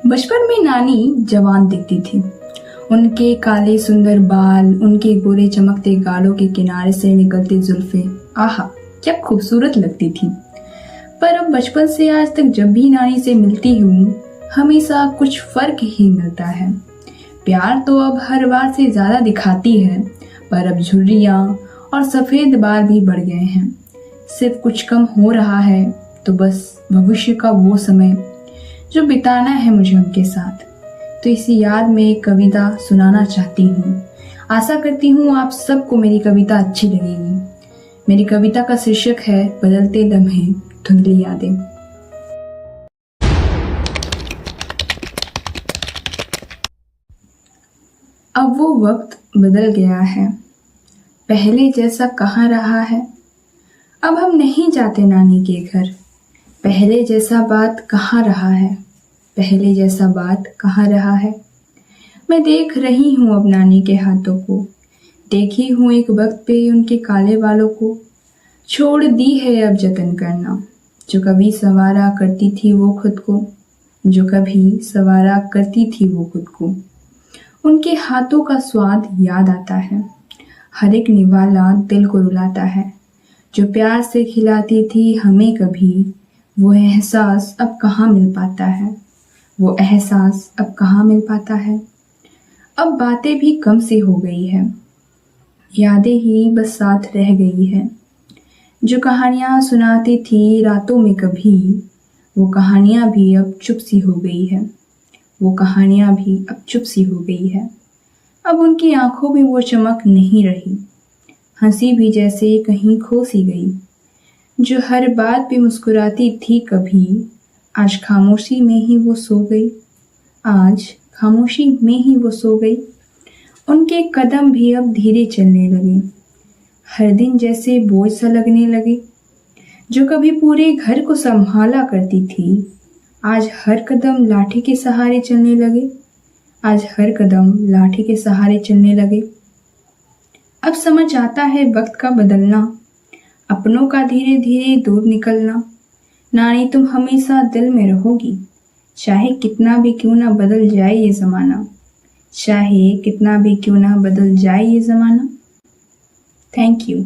बचपन में नानी जवान दिखती थी। उनके काले सुंदर बाल, उनके गोरे चमकते गालों के किनारे से निकलती जुल्फे, आहा क्या खूबसूरत लगती थी। पर अब बचपन से आज तक जब भी नानी से मिलती हूँ, हमेशा कुछ फर्क ही मिलता है। प्यार तो अब हर बार से ज्यादा दिखाती है, पर अब झुर्रियाँ और सफेद बाल भी बढ़ गए हैं। सिर्फ कुछ कम हो रहा है, तो बस भविष्य का वो समय जो बिताना है मुझे उनके साथ। तो इसी याद में एक कविता सुनाना चाहती हूँ। आशा करती हूँ आप सबको मेरी कविता अच्छी लगेगी। मेरी कविता का शीर्षक है बदलते लम्हे धुंधली यादें। अब वो वक्त बदल गया है, पहले जैसा कहाँ रहा है। अब हम नहीं जाते नानी के घर, पहले जैसा बात कहाँ रहा है। पहले जैसा बात कहाँ रहा है। मैं देख रही हूँ अब नानी के हाथों को, देखी हूँ एक वक्त पे उनके काले बालों को। छोड़ दी है अब जतन करना, जो कभी संवारा करती थी वो खुद को, जो कभी संवारा करती थी वो खुद को। उनके हाथों का स्वाद याद आता है, हर एक निवाला दिल को रुलाता है। जो प्यार से खिलाती थी हमें कभी, वो एहसास अब कहाँ मिल पाता है। वो एहसास अब कहाँ मिल पाता है। अब बातें भी कम सी हो गई है, यादें ही बस साथ रह गई है। जो कहानियाँ सुनाती थी रातों में कभी, वो कहानियाँ भी अब चुप सी हो गई है। वो कहानियाँ भी अब चुप सी हो गई है। अब उनकी आंखों में वो चमक नहीं रही, हंसी भी जैसे कहीं खो सी गई। जो हर बात पे मुस्कुराती थी कभी, आज खामोशी में ही वो सो गई। आज खामोशी में ही वो सो गई। उनके कदम भी अब धीरे चलने लगे, हर दिन जैसे बोझ सा लगने लगे। जो कभी पूरे घर को संभाला करती थी, आज हर कदम लाठी के सहारे चलने लगे। आज हर कदम लाठी के सहारे चलने लगे। अब समझ आता है वक्त का बदलना, अपनों का धीरे धीरे दूर निकलना। नानी तुम हमेशा दिल में रहोगी, चाहे कितना भी क्यों ना बदल जाए ये ज़माना। चाहे कितना भी क्यों ना बदल जाए ये ज़माना। Thank you.